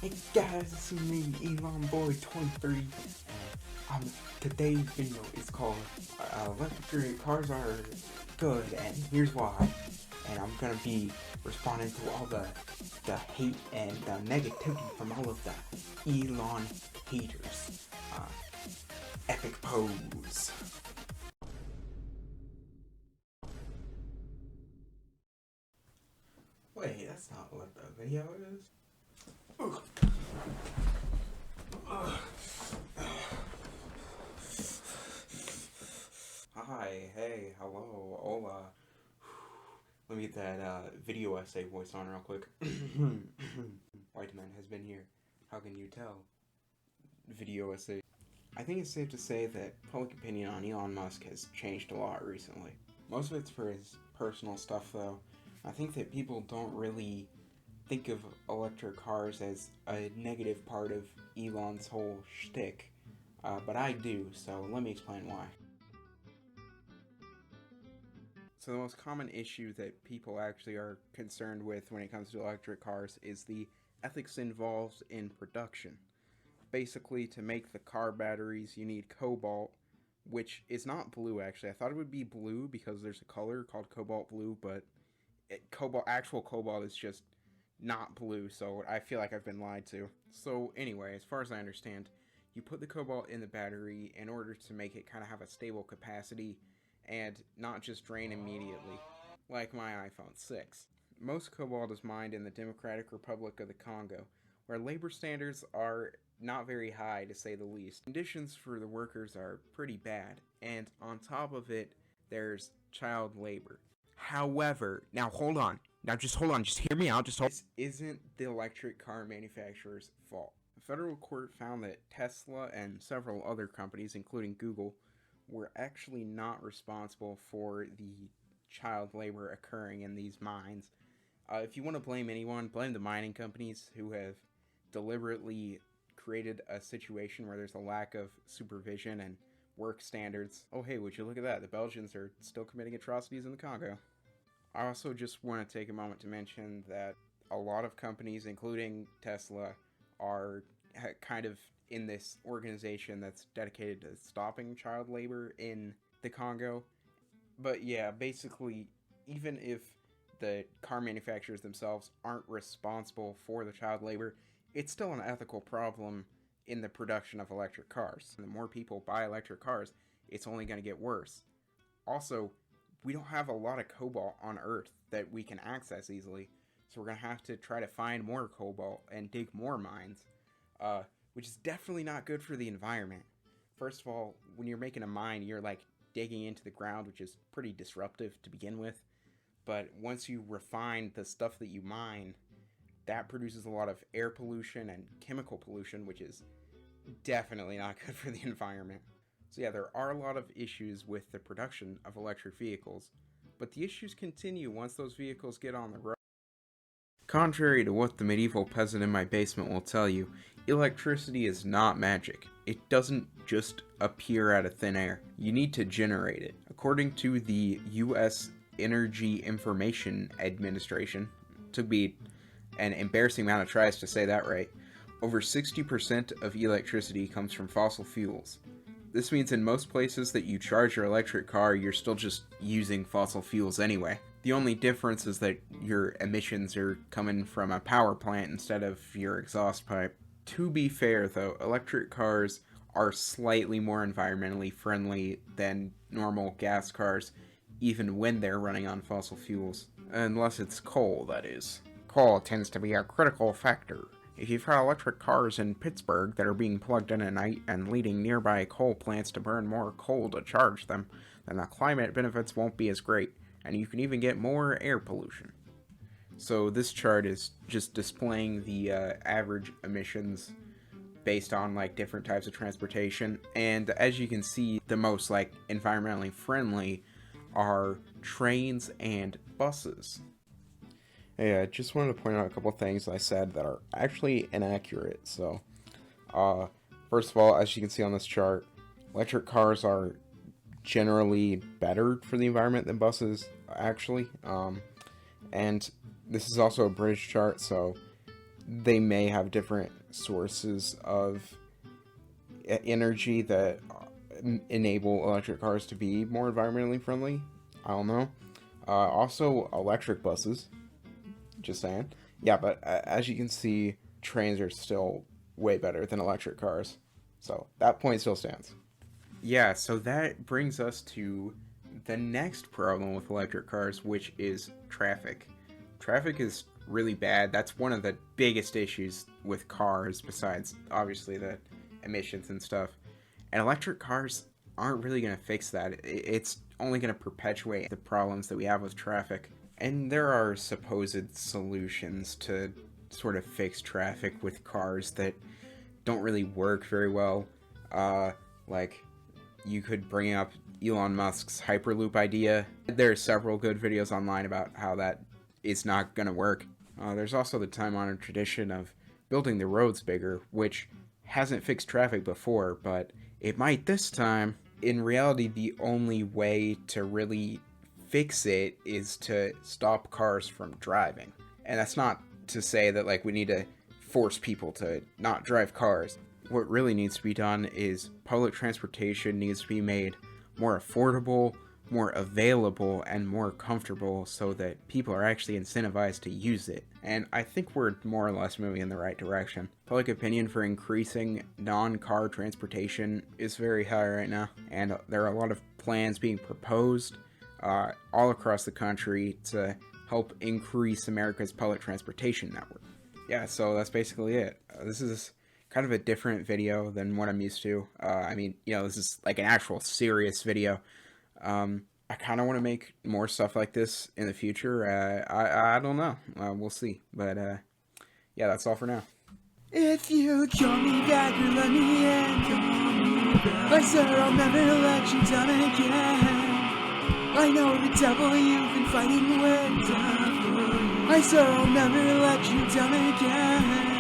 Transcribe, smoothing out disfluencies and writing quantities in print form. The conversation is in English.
Hey guys, this is me, Elon Boy 2030. Today's video is called Electric Cars Are Good, and here's why. And I'm gonna be responding to all the hate and the negativity from all of the Elon haters. Epic pose. Wait, that's not what the video is. Ugh. Hi, hey, hello, hola. Let me get that video essay voice on real quick. White man has been here. How can you tell? Video essay. I think it's safe to say that public opinion on Elon Musk has changed a lot recently. Most of it's for his personal stuff, though. I think that people don't really think of electric cars as a negative part of Elon's whole shtick, but I do, so let me explain why. So the most common issue that people actually are concerned with when it comes to electric cars is the ethics involved in production. Basically, to make the car batteries, you need cobalt, which is not blue actually. I thought it would be blue because there's a color called cobalt blue, but actual cobalt is just not blue, so I feel like I've been lied to. So anyway, as far as I understand, you put the cobalt in the battery in order to make it kind of have a stable capacity and not just drain immediately, like my iPhone 6. Most cobalt is mined in the Democratic Republic of the Congo, where labor standards are not very high, to say the least. Conditions for the workers are pretty bad, and on top of it, there's child labor. However, now hold on. Now just hold on. Just hear me out. This isn't the electric car manufacturer's fault. A federal court found that Tesla and several other companies, including Google, were actually not responsible for the child labor occurring in these mines. If you want to blame anyone, blame the mining companies who have deliberately created a situation where there's a lack of supervision and work standards. Oh hey, would you look at that? The Belgians are still committing atrocities in the Congo. I also just want to take a moment to mention that a lot of companies, including Tesla, are kind of in this organization that's dedicated to stopping child labor in the Congo. But yeah, basically, even if the car manufacturers themselves aren't responsible for the child labor, it's still an ethical problem in the production of electric cars. And the more people buy electric cars, it's only going to get worse. Also, we don't have a lot of cobalt on Earth that we can access easily, so we're going to have to try to find more cobalt and dig more mines, which is definitely not good for the environment. First of all, when you're making a mine, you're like digging into the ground, which is pretty disruptive to begin with, but once you refine the stuff that you mine, that produces a lot of air pollution and chemical pollution, which is definitely not good for the environment. So yeah, there are a lot of issues with the production of electric vehicles, but the issues continue once those vehicles get on the road. Contrary to what the medieval peasant in my basement will tell you, electricity is not magic. It doesn't just appear out of thin air. You need to generate it. According to the U.S. Energy Information Administration, took me an embarrassing amount of tries to say that right, over 60% of electricity comes from fossil fuels. This means in most places that you charge your electric car, you're still just using fossil fuels anyway. The only difference is that your emissions are coming from a power plant instead of your exhaust pipe. To be fair though, electric cars are slightly more environmentally friendly than normal gas cars, even when they're running on fossil fuels. Unless it's coal, that is. Coal tends to be a critical factor. If you've got electric cars in Pittsburgh that are being plugged in at night and leading nearby coal plants to burn more coal to charge them, then the climate benefits won't be as great, and you can even get more air pollution. So this chart is just displaying the average emissions based on like different types of transportation, and as you can see, the most like environmentally friendly are trains and buses. Hey, I just wanted to point out a couple things I said that are actually inaccurate. So, first of all, as you can see on this chart, electric cars are generally better for the environment than buses, actually. And this is also a British chart, so they may have different sources of energy that enable electric cars to be more environmentally friendly. I don't know. Also, electric buses. Just saying. Yeah, but as you can see, trains are still way better than electric cars. So that point still stands. Yeah, so that brings us to the next problem with electric cars, which is traffic. Traffic is really bad. That's one of the biggest issues with cars, besides obviously the emissions and stuff. And electric cars aren't really going to fix that. It's only going to perpetuate the problems that we have with traffic. And there are supposed solutions to sort of fix traffic with cars that don't really work very well. Like, you could bring up Elon Musk's Hyperloop idea. There are several good videos online about how that is not going to work. There's also the time-honored tradition of building the roads bigger, which hasn't fixed traffic before, but it might this time. In reality, the only way to really fix it is to stop cars from driving. And that's not to say that, like, we need to force people to not drive cars. What really needs to be done is public transportation needs to be made more affordable, more available, and more comfortable so that people are actually incentivized to use it. And I think we're more or less moving in the right direction. Public opinion for increasing non-car transportation is very high right now, and there are a lot of plans being proposed all across the country to help increase America's public transportation network. Yeah, so that's basically it. This is kind of a different video than what I'm used to. I mean, you know, this is like an actual serious video. I kind of want to make more stuff like this in the future. I don't know. We'll see. But yeah, that's all for now. If you call me back or let me in, I swear I'll never let you down again. I know the devil you've been fighting with. I swear I'll never let you down again.